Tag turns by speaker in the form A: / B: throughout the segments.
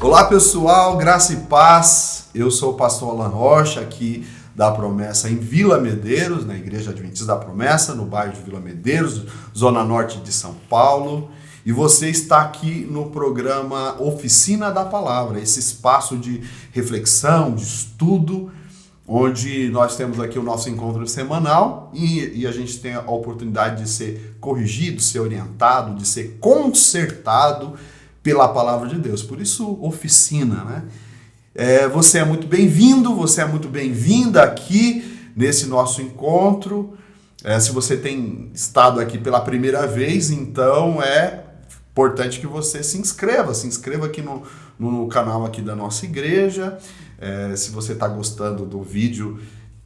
A: Olá pessoal, graça e paz. Eu sou o pastor Alan Rocha, aqui da Promessa em Vila Medeiros, na Igreja Adventista da Promessa, no bairro de Vila Medeiros, zona norte de São Paulo. E você está aqui no programa Oficina da Palavra, esse espaço de reflexão, de estudo, onde nós temos aqui o nosso encontro semanal e a gente tem a oportunidade de ser corrigido, ser orientado, de ser consertado pela Palavra de Deus. Por isso, oficina, né? Você é muito bem-vindo, você é muito bem-vinda aqui nesse nosso encontro. Se você tem estado aqui pela primeira vez, então é importante que você se inscreva aqui no canal aqui da nossa igreja. Se você está gostando do vídeo,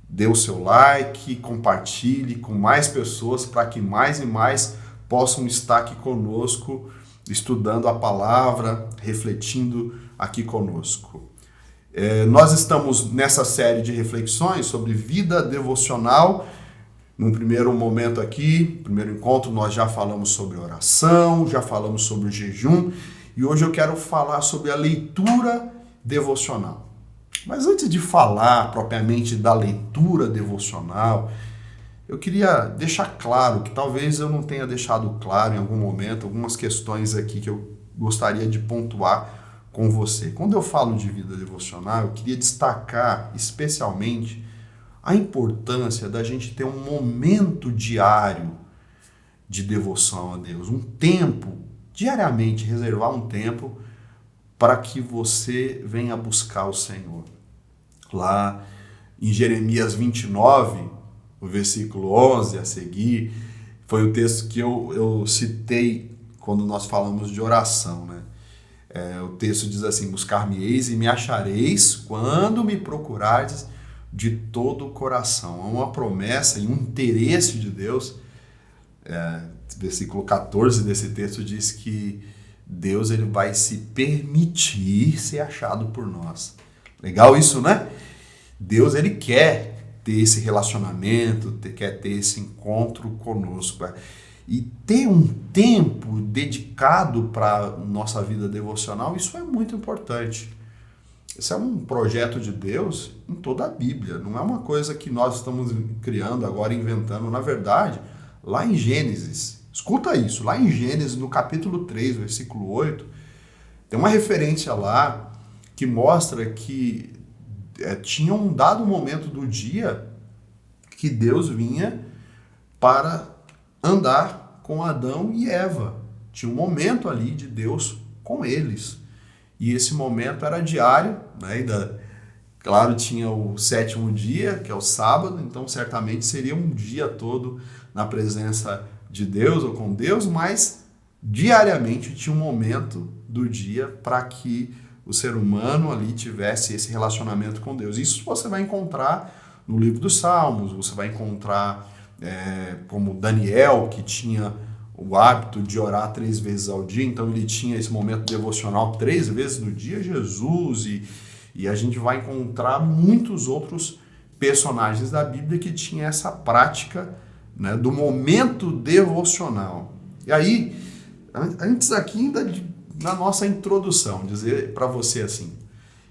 A: dê o seu like, compartilhe com mais pessoas para que mais e mais possam estar aqui conosco, estudando a palavra, refletindo aqui conosco. Nós estamos nessa série de reflexões sobre vida devocional. No primeiro momento aqui, primeiro encontro, nós já falamos sobre oração, já falamos sobre o jejum, e hoje eu quero falar sobre a leitura devocional. Mas antes de falar propriamente da leitura devocional, eu queria deixar claro que talvez eu não tenha deixado claro em algum momento algumas questões aqui que eu gostaria de pontuar com você. Quando eu falo de vida devocional, eu queria destacar especialmente a importância da gente ter um momento diário de devoção a Deus, um tempo, diariamente reservar um tempo para que você venha buscar o Senhor. Lá em Jeremias 29, o versículo 11 a seguir, foi o texto que eu citei quando nós falamos de oração, né? O texto diz assim: buscar-me-eis e me achareis quando me procurardes de todo o coração. É uma promessa e um interesse de Deus. Versículo 14 desse texto diz que Deus ele vai se permitir ser achado por nós. Legal isso, né? Deus ele quer ter esse relacionamento, quer ter esse encontro conosco. E ter um tempo dedicado para a nossa vida devocional, isso é muito importante. Esse é um projeto de Deus em toda a Bíblia. Não é uma coisa que nós estamos criando agora, inventando. Na verdade, lá em Gênesis, escuta isso, lá em Gênesis, no capítulo 3, versículo 8, tem uma referência lá que mostra que tinha um dado momento do dia que Deus vinha para andar com Adão e Eva. Tinha um momento ali de Deus com eles. E esse momento era diário, né? Claro, tinha o sétimo dia, que é o sábado, então certamente seria um dia todo na presença de Deus ou com Deus, mas diariamente tinha um momento do dia para que o ser humano ali tivesse esse relacionamento com Deus. Isso você vai encontrar no livro dos Salmos, você vai encontrar como Daniel, que tinha o hábito de orar 3 vezes ao dia, então ele tinha esse momento devocional 3 vezes no dia, Jesus, e a gente vai encontrar muitos outros personagens da Bíblia que tinham essa prática, né, do momento devocional. E aí, antes aqui ainda na nossa introdução, dizer para você assim,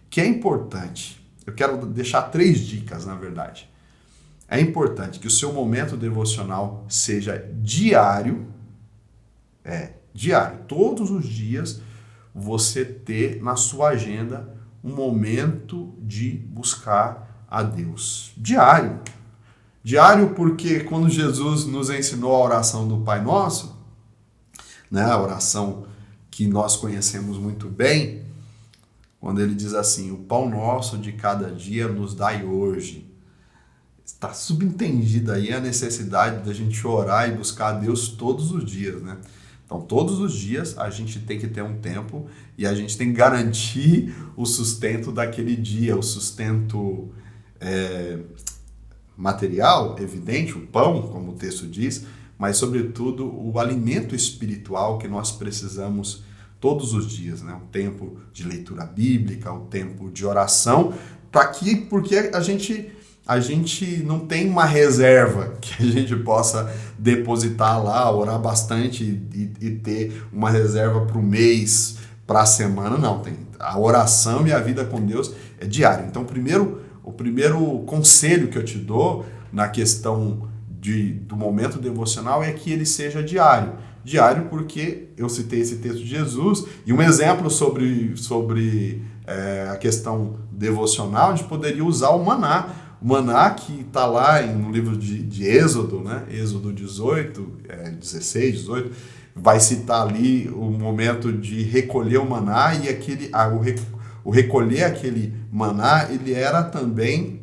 A: que é importante, eu quero deixar 3 dicas, na verdade. É importante que o seu momento devocional seja diário, diário, todos os dias você ter na sua agenda um momento de buscar a Deus. Diário. Diário porque quando Jesus nos ensinou a oração do Pai Nosso, né, a oração que nós conhecemos muito bem, quando ele diz assim: o pão nosso de cada dia nos dai hoje. Está subentendida aí a necessidade da gente orar e buscar a Deus todos os dias, né? Então, todos os dias a gente tem que ter um tempo e a gente tem que garantir o sustento daquele dia, o sustento material, evidente, o pão, como o texto diz, mas, sobretudo, o alimento espiritual que nós precisamos todos os dias, né? O tempo de leitura bíblica, o tempo de oração, porque a gente não tem uma reserva que a gente possa depositar lá, orar bastante e ter uma reserva para o mês, para a semana, não. A oração e a vida com Deus é diário. Então, o primeiro conselho que eu te dou na questão do momento devocional é que ele seja diário. Diário porque eu citei esse texto de Jesus, e um exemplo sobre a questão devocional, a gente poderia usar o maná. O maná que está lá no livro de Êxodo, né? Êxodo 18, 16, 18, vai citar ali o momento de recolher o maná, e o recolher aquele maná, ele era também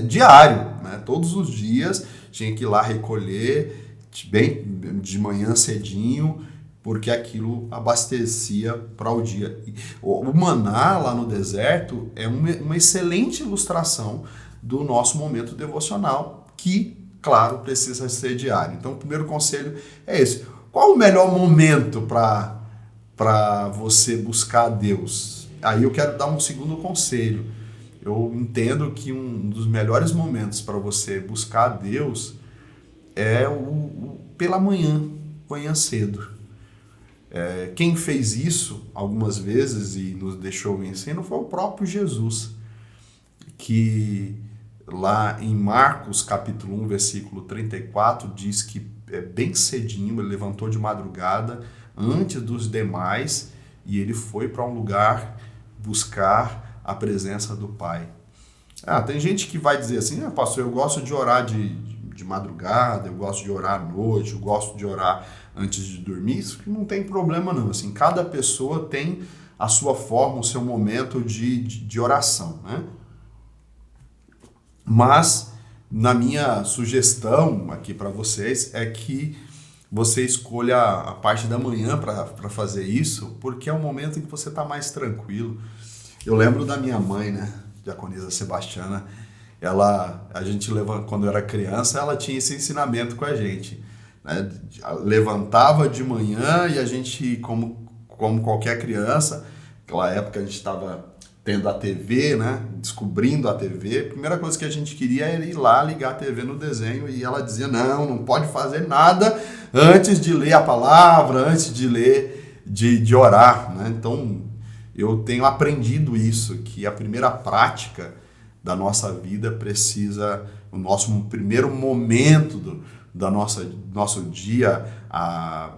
A: diário, né? Todos os dias tinha que ir lá recolher, bem de manhã cedinho, porque aquilo abastecia para o dia. O maná lá no deserto é uma excelente ilustração do nosso momento devocional, que, claro, precisa ser diário. Então, o primeiro conselho é esse. Qual o melhor momento para você buscar a Deus? Aí eu quero dar um segundo conselho. Eu entendo que um dos melhores momentos para você buscar a Deus é pela manhã cedo. Quem fez isso algumas vezes e nos deixou o ensino foi o próprio Jesus, que lá em Marcos capítulo 1, versículo 34, diz que bem cedinho ele levantou de madrugada, antes dos demais, e ele foi para um lugar buscar a presença do Pai. Tem gente que vai dizer assim, pastor, eu gosto de orar de madrugada, eu gosto de orar à noite, eu gosto de orar antes de dormir. Isso não tem problema não. Assim, cada pessoa tem a sua forma, o seu momento de oração, né? Mas, na minha sugestão aqui para vocês, é que você escolha a parte da manhã para fazer isso, porque é o momento em que você está mais tranquilo. Eu lembro da minha mãe, né, diaconisa Sebastiana, a gente quando eu era criança, ela tinha esse ensinamento com a gente, né? Levantava de manhã e a gente, como qualquer criança, naquela época a gente estava tendo a TV, né? Descobrindo a TV, a primeira coisa que a gente queria era ir lá ligar a TV no desenho, e ela dizia, não pode fazer nada antes de ler a palavra, antes de ler, de orar, né? Então, eu tenho aprendido isso, que a primeira prática da nossa vida precisa, o nosso primeiro momento do nosso dia, a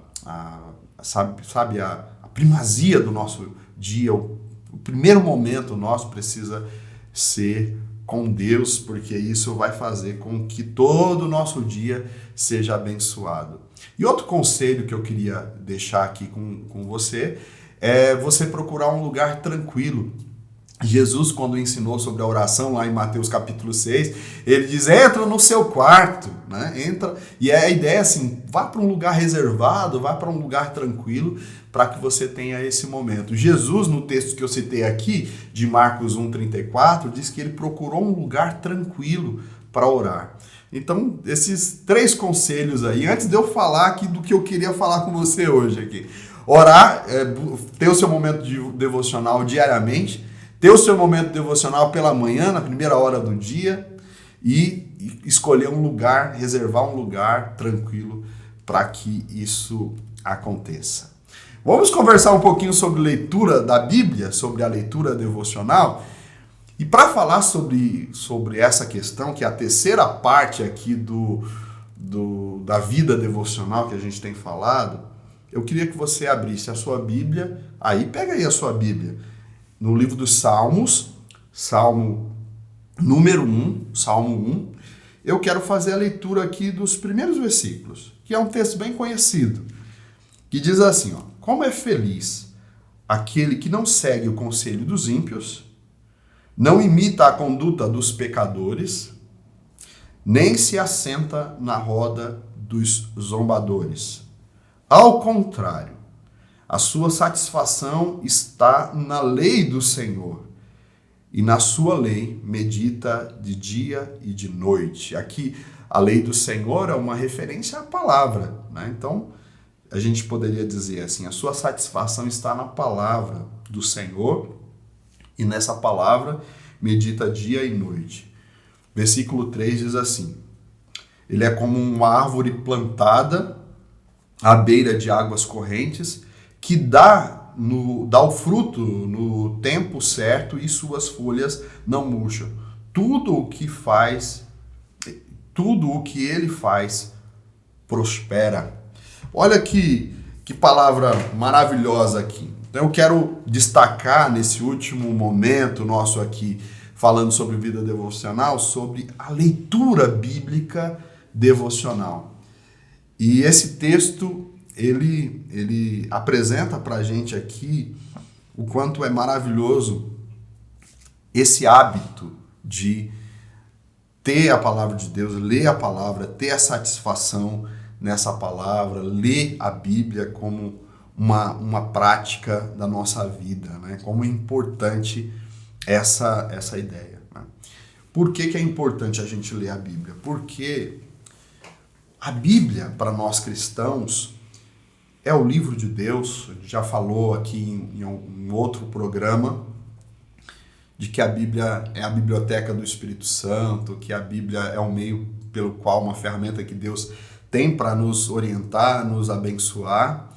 A: primazia do nosso dia, o primeiro momento nosso precisa ser com Deus, porque isso vai fazer com que todo o nosso dia seja abençoado. E outro conselho que eu queria deixar aqui com você é você procurar um lugar tranquilo. Jesus, quando ensinou sobre a oração, lá em Mateus capítulo 6, ele diz, entra no seu quarto, né? Entra, e a ideia é assim, vá para um lugar reservado, vá para um lugar tranquilo, para que você tenha esse momento. Jesus, no texto que eu citei aqui, de Marcos 1,34, diz que ele procurou um lugar tranquilo para orar. Então, esses 3 conselhos aí, antes de eu falar aqui do que eu queria falar com você hoje aqui. Orar, ter o seu momento devocional diariamente, ter o seu momento devocional pela manhã, na primeira hora do dia, e escolher um lugar, reservar um lugar tranquilo para que isso aconteça. Vamos conversar um pouquinho sobre leitura da Bíblia, sobre a leitura devocional. E para falar sobre essa questão, que é a terceira parte aqui da vida devocional que a gente tem falado, eu queria que você abrisse a sua Bíblia, pega aí a sua Bíblia, no livro dos Salmos, Salmo número 1, Salmo 1, eu quero fazer a leitura aqui dos primeiros versículos, que é um texto bem conhecido, que diz assim, como é feliz aquele que não segue o conselho dos ímpios, não imita a conduta dos pecadores, nem se assenta na roda dos zombadores. Ao contrário, a sua satisfação está na lei do Senhor, e na sua lei medita de dia e de noite. Aqui, a lei do Senhor é uma referência à palavra, né? Então, a gente poderia dizer assim, a sua satisfação está na palavra do Senhor, e nessa palavra medita dia e noite. Versículo 3 diz assim, ele é como uma árvore plantada à beira de águas correntes, que dá dá o fruto no tempo certo e suas folhas não murcham. Tudo o que ele faz prospera. Olha que palavra maravilhosa aqui. Então eu quero destacar nesse último momento nosso aqui, falando sobre vida devocional, sobre a leitura bíblica devocional. E esse texto, ele apresenta para a gente aqui o quanto é maravilhoso esse hábito de ter a palavra de Deus, ler a palavra, ter a satisfação nessa palavra, ler a Bíblia como uma prática da nossa vida, né? Como é importante essa ideia. Né? Por que é importante a gente ler a Bíblia? Porque a Bíblia, para nós cristãos, é o livro de Deus. A gente já falou aqui em outro programa de que a Bíblia é a biblioteca do Espírito Santo, que a Bíblia é um meio pelo qual, uma ferramenta que Deus tem para nos orientar, nos abençoar.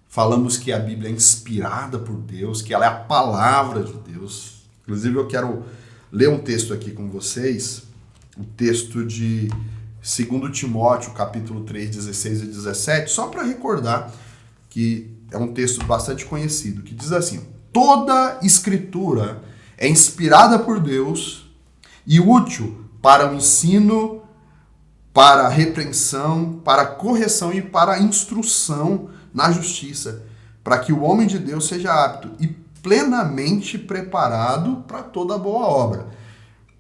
A: Falamos que a Bíblia é inspirada por Deus, que ela é a palavra de Deus. Inclusive eu quero ler um texto aqui com vocês, o texto de 2 Timóteo, capítulo 3, 16 e 17, só para recordar que é um texto bastante conhecido, que diz assim: toda escritura é inspirada por Deus e útil para o ensino, para a repreensão, para a correção e para a instrução na justiça, para que o homem de Deus seja apto e plenamente preparado para toda boa obra.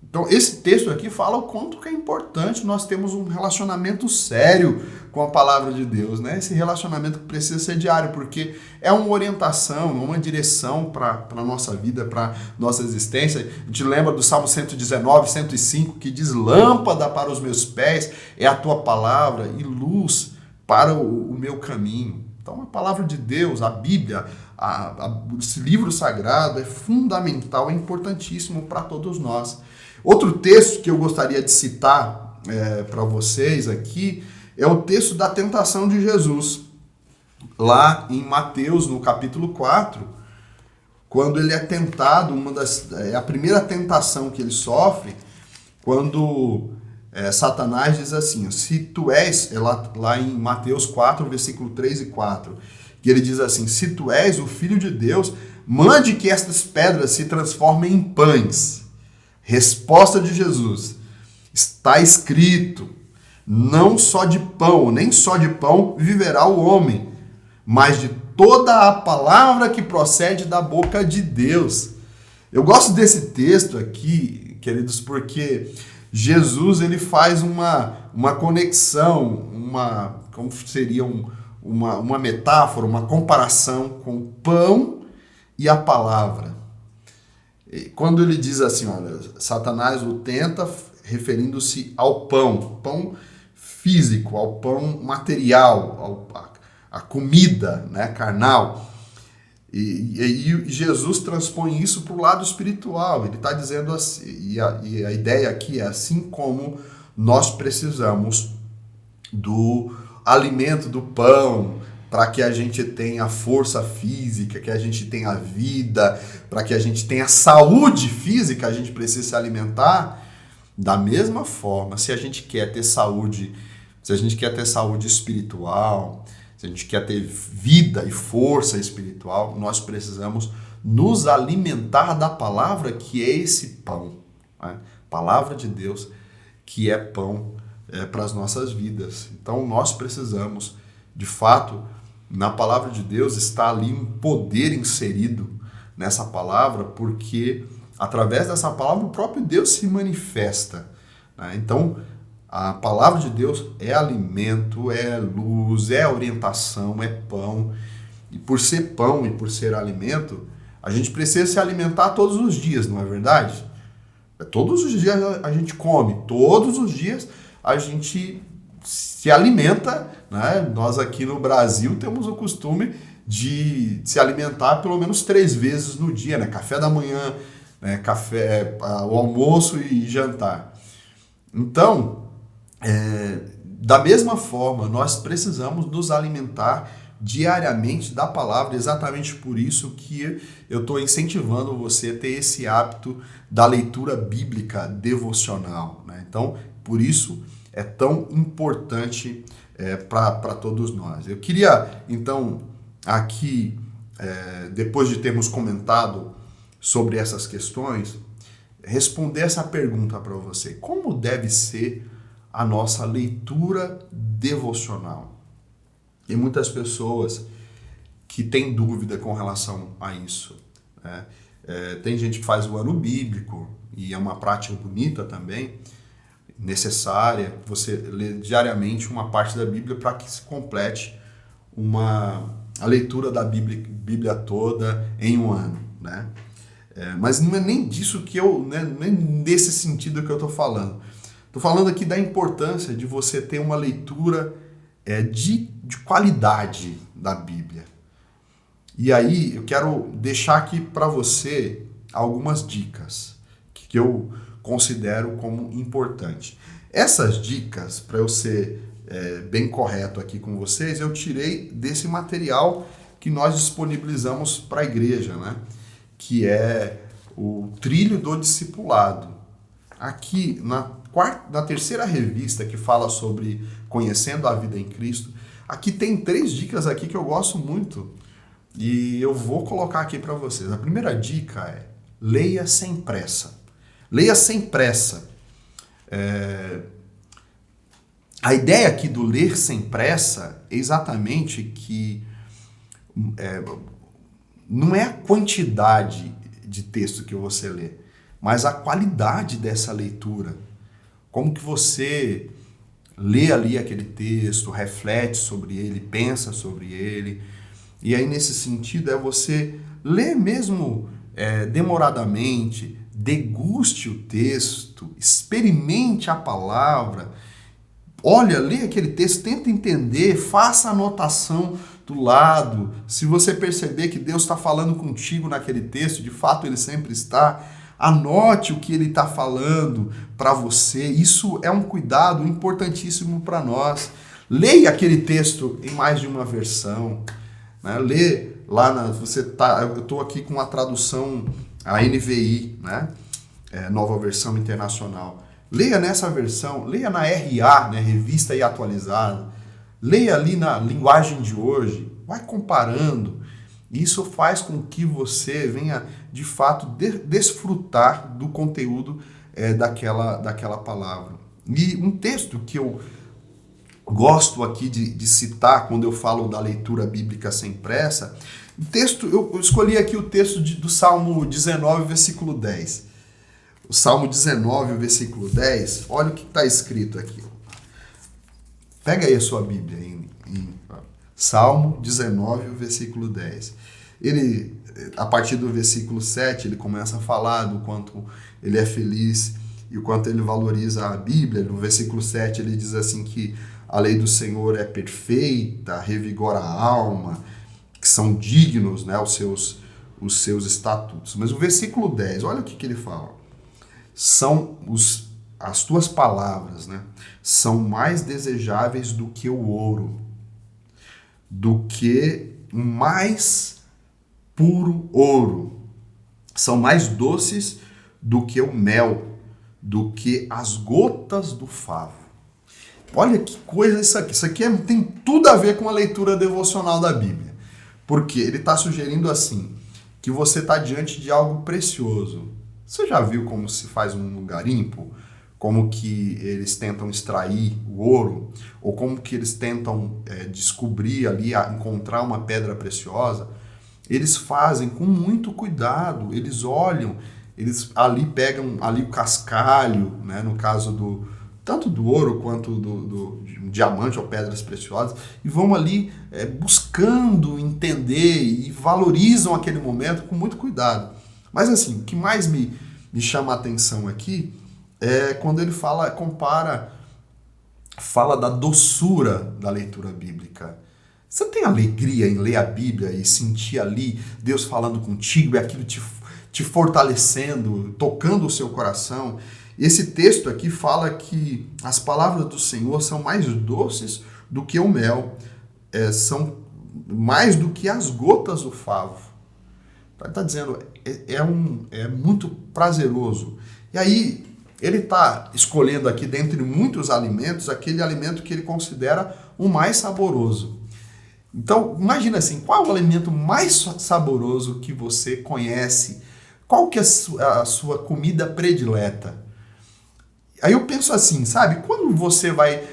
A: Então, esse texto aqui fala o quanto que é importante nós termos um relacionamento sério com a palavra de Deus, né? Esse relacionamento que precisa ser diário, porque é uma orientação, uma direção para a nossa vida, para a nossa existência. A gente lembra do Salmo 119, 105, que diz: lâmpada para os meus pés é a tua palavra e luz para o meu caminho. Então, a palavra de Deus, a Bíblia, esse livro sagrado é fundamental, é importantíssimo para todos nós. Outro texto que eu gostaria de citar para vocês aqui é o texto da tentação de Jesus, lá em Mateus, no capítulo 4, quando ele é tentado, a primeira tentação que ele sofre, quando Satanás diz assim: se tu és, lá em Mateus 4, versículo 3 e 4, que ele diz assim: se tu és o Filho de Deus, mande que estas pedras se transformem em pães. Resposta de Jesus: está escrito, não só de pão, nem só de pão viverá o homem, mas de toda a palavra que procede da boca de Deus. Eu gosto desse texto aqui, queridos, porque Jesus ele faz uma conexão, como seria uma metáfora, uma comparação com o pão e a palavra. Quando ele diz assim, olha, Satanás o tenta referindo-se ao pão físico, ao pão material, a comida, né, carnal. E Jesus transpõe isso para o lado espiritual. Ele está dizendo assim, e a ideia aqui é: assim como nós precisamos do alimento do pão, para que a gente tenha força física, que a gente tenha vida, para que a gente tenha saúde física, a gente precisa se alimentar. Da mesma forma, se a gente quer ter saúde, se a gente quer ter saúde espiritual, se a gente quer ter vida e força espiritual, nós precisamos nos alimentar da palavra, que é esse pão, né? Palavra de Deus, que é pão para as nossas vidas. Então nós precisamos, de fato, na palavra de Deus está ali um poder inserido nessa palavra, porque através dessa palavra o próprio Deus se manifesta, né? Então, a palavra de Deus é alimento, é luz, é orientação, é pão. E por ser pão e por ser alimento, a gente precisa se alimentar todos os dias, não é verdade? Todos os dias a gente come, todos os dias a gente se alimenta, né? Nós aqui no Brasil temos o costume de se alimentar pelo menos 3 vezes no dia, né? Café da manhã, né? O almoço e jantar. Então, da mesma forma, nós precisamos nos alimentar diariamente da palavra, exatamente por isso que eu estou incentivando você a ter esse hábito da leitura bíblica devocional, né? Então, por isso é tão importante para todos nós. Eu queria, então, aqui, depois de termos comentado sobre essas questões, responder essa pergunta para você. Como deve ser a nossa leitura devocional? Tem muitas pessoas que têm dúvida com relação a isso, né? Tem gente que faz o ano bíblico, e é uma prática bonita também, necessária, você lê diariamente uma parte da Bíblia para que se complete a leitura da Bíblia toda em um ano, né? Mas não é nem disso que nem nesse sentido que eu estou falando. Estou falando aqui da importância de você ter uma leitura de qualidade da Bíblia. E aí eu quero deixar aqui para você algumas dicas que eu considero como importante. Essas dicas, para eu ser bem correto aqui com vocês, eu tirei desse material que nós disponibilizamos para a igreja, né? Que é o Trilho do Discipulado. Aqui, na terceira revista que fala sobre conhecendo a vida em Cristo, aqui tem 3 dicas aqui que eu gosto muito e eu vou colocar aqui para vocês. A primeira dica é: leia sem pressa. Leia sem pressa. A ideia aqui do ler sem pressa é exatamente que não é a quantidade de texto que você lê, mas a qualidade dessa leitura. Como que você lê ali aquele texto, reflete sobre ele, pensa sobre ele. E aí, nesse sentido, é você ler mesmo demoradamente, deguste o texto, experimente a palavra. Olha, lê aquele texto, tenta entender, faça anotação do lado. Se você perceber que Deus está falando contigo naquele texto, de fato ele sempre está, anote o que ele está falando para você. Isso é um cuidado importantíssimo para nós. Leia aquele texto em mais de uma versão, né? Lê lá eu estou aqui com a tradução, a NVI, né? Nova Versão Internacional. Leia nessa versão, leia na RA, né? Revista e Atualizada. Leia ali na linguagem de hoje, vai comparando. Isso faz com que você venha, de fato, desfrutar do conteúdo daquela palavra. E um texto que eu gosto aqui de citar quando eu falo da leitura bíblica sem pressa, eu escolhi aqui o texto do Salmo 19, versículo 10. O Salmo 19, versículo 10, olha o que está escrito aqui. Pega aí a sua Bíblia em Salmo 19, versículo 10. Ele, a partir do versículo 7, ele começa a falar do quanto ele é feliz e o quanto ele valoriza a Bíblia. No versículo 7 ele diz assim que a lei do Senhor é perfeita, revigora a alma, que são dignos, né, os seus estatutos. Mas o versículo 10, olha o que ele fala. As tuas palavras, né, são mais desejáveis do que o ouro, do que o mais puro ouro. São mais doces do que o mel, do que as gotas do favo. Olha que coisa isso aqui. Isso aqui tem tudo a ver com a leitura devocional da Bíblia. Porque ele está sugerindo assim, que você está diante de algo precioso. Você já viu como se faz um garimpo? Como que eles tentam extrair o ouro? Ou como que eles tentam descobrir ali, encontrar uma pedra preciosa? Eles fazem com muito cuidado. Eles olham, eles ali pegam ali o cascalho, né? No caso tanto do ouro quanto do diamante ou pedras preciosas, e vão ali buscando entender e valorizam aquele momento com muito cuidado. Mas assim, o que mais me chama a atenção aqui é quando ele fala da doçura da leitura bíblica. Você tem alegria em ler a Bíblia e sentir ali Deus falando contigo e aquilo te fortalecendo, tocando o seu coração? Esse texto aqui fala que as palavras do Senhor são mais doces do que o mel, são mais do que as gotas do favo. Ele está dizendo, é muito prazeroso. E aí, ele está escolhendo aqui, dentre muitos alimentos, aquele alimento que ele considera o mais saboroso. Então, imagina assim, qual é o alimento mais saboroso que você conhece? Qual que é a sua comida predileta? Aí eu penso assim, sabe? Quando você vai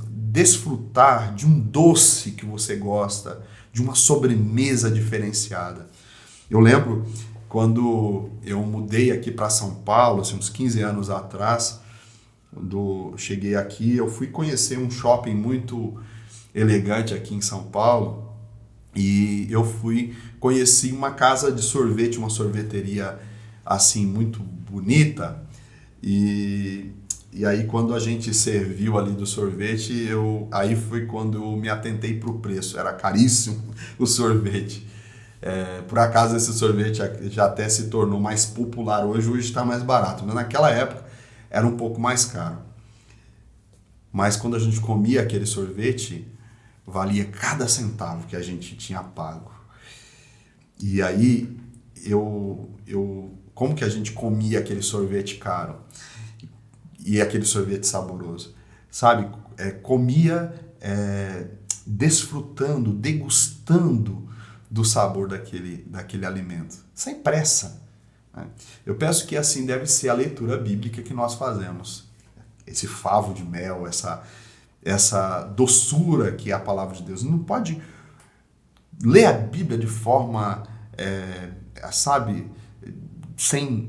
A: desfrutar de um doce que você gosta, de uma sobremesa diferenciada. Eu lembro quando eu mudei aqui para São Paulo, assim, uns 15 anos atrás, quando cheguei aqui, eu fui conhecer um shopping muito elegante aqui em São Paulo e eu conheci uma casa de sorvete, uma sorveteria assim muito bonita e aí quando a gente serviu ali do sorvete, aí foi quando eu me atentei para o preço, era caríssimo o sorvete. Por acaso esse sorvete já até se tornou mais popular hoje está mais barato, mas naquela época era um pouco mais caro. Mas quando a gente comia aquele sorvete, valia cada centavo que a gente tinha pago. E aí, como que a gente comia aquele sorvete caro? E aquele sorvete saboroso? Sabe, comia desfrutando, degustando do sabor daquele alimento, sem pressa. Né? Eu penso que assim deve ser a leitura bíblica que nós fazemos. Esse favo de mel, essa doçura que é a palavra de Deus. Não pode ler a Bíblia de forma, sabe, sem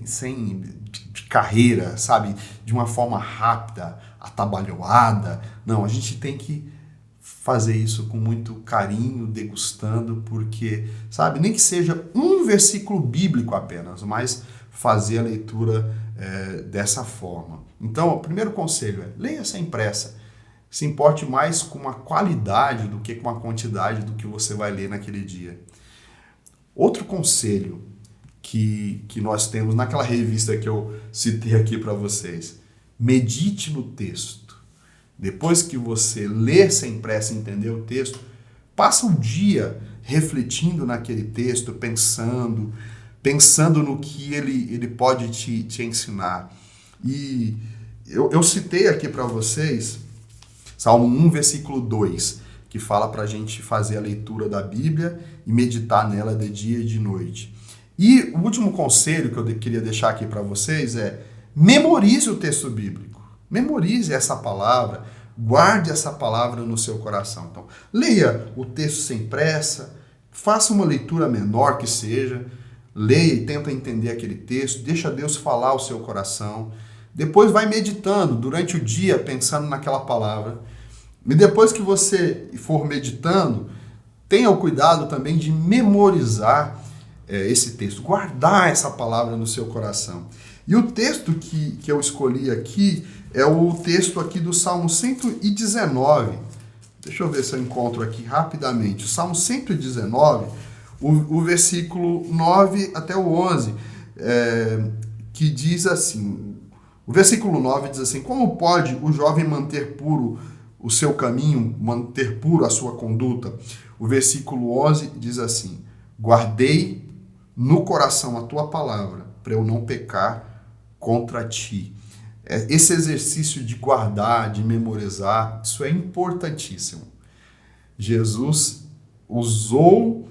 A: de carreira, sabe, de uma forma rápida, atabalhoada. Não, a gente tem que fazer isso com muito carinho, degustando, porque, sabe, nem que seja um versículo bíblico apenas, mas fazer a leitura dessa forma. Então, o primeiro conselho leia sem pressa. Se importe mais com a qualidade do que com a quantidade do que você vai ler naquele dia. Outro conselho que nós temos naquela revista que eu citei aqui para vocês, medite no texto. Depois que você lê sem pressa e entender o texto, passa um dia refletindo naquele texto, pensando no que ele pode te ensinar. E eu citei aqui para vocês Salmo 1, versículo 2, que fala para a gente fazer a leitura da Bíblia e meditar nela de dia e de noite. E o último conselho que eu queria deixar aqui para vocês memorize o texto bíblico. Memorize essa palavra, guarde essa palavra no seu coração. Então, leia o texto sem pressa, faça uma leitura menor que seja, leia e tenta entender aquele texto, deixa Deus falar ao seu coração. Depois vai meditando durante o dia, pensando naquela palavra. E depois que você for meditando, tenha o cuidado também de memorizar esse texto, guardar essa palavra no seu coração. E o texto que eu escolhi aqui é o texto aqui do Salmo 119. Deixa eu ver se eu encontro aqui rapidamente. O Salmo 119, o versículo 9 até o 11, que diz assim... O versículo 9 diz assim: como pode o jovem manter puro o seu caminho, manter puro a sua conduta? O versículo 11 diz assim: guardei no coração a tua palavra, para eu não pecar contra ti. Esse exercício de guardar, de memorizar, isso é importantíssimo. Jesus usou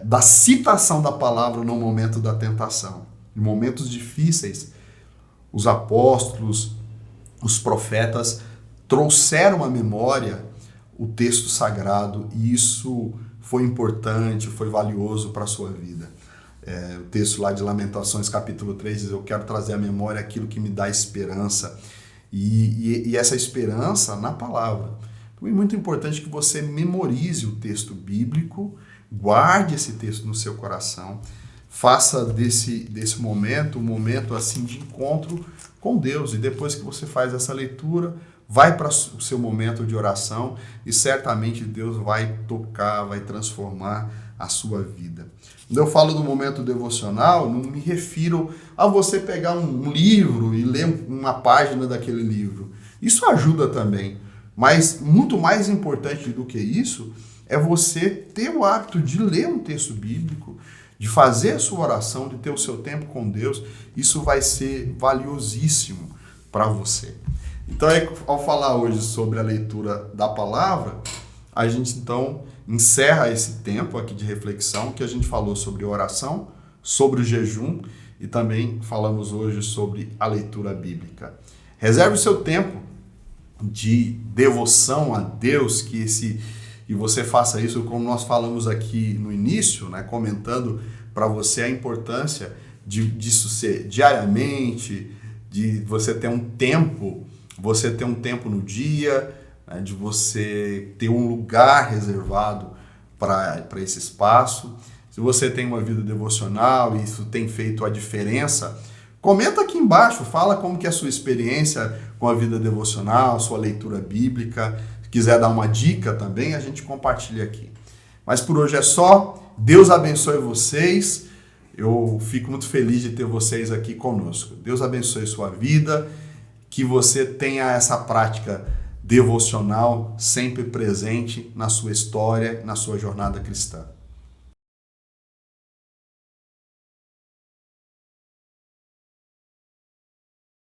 A: da citação da palavra no momento da tentação. Em momentos difíceis, os apóstolos, os profetas trouxeram à memória o texto sagrado e isso foi importante, foi valioso para a sua vida. O texto lá de Lamentações, capítulo 3, diz: eu quero trazer à memória aquilo que me dá esperança. E essa esperança na palavra. Então é muito importante que você memorize o texto bíblico, guarde esse texto no seu coração, faça desse momento um momento assim de encontro com Deus. E depois que você faz essa leitura, vai para o seu momento de oração e certamente Deus vai tocar, vai transformar a sua vida. Quando eu falo do momento devocional, não me refiro a você pegar um livro e ler uma página daquele livro. Isso ajuda também, Mas muito mais importante do que isso é você ter o hábito de ler um texto bíblico, de fazer a sua oração, de ter o seu tempo com Deus. Isso vai ser valiosíssimo para você. Então, ao falar hoje sobre a leitura da palavra, a gente então encerra esse tempo aqui de reflexão, que a gente falou sobre oração, sobre o jejum e também falamos hoje sobre a leitura bíblica. Reserve o seu tempo de devoção a Deus, que você faça isso, como nós falamos aqui no início, né, comentando para você a importância disso ser diariamente, de você ter um tempo no dia, né, de você ter um lugar reservado para esse espaço. Se você tem uma vida devocional e isso tem feito a diferença, comenta aqui embaixo, fala como que é a sua experiência com a vida devocional, sua leitura bíblica. Se quiser dar uma dica também, a gente compartilha aqui. Mas por hoje é só. Deus abençoe vocês. Eu fico muito feliz de ter vocês aqui conosco. Deus abençoe sua vida, que você tenha essa prática devocional sempre presente na sua história, na sua jornada cristã.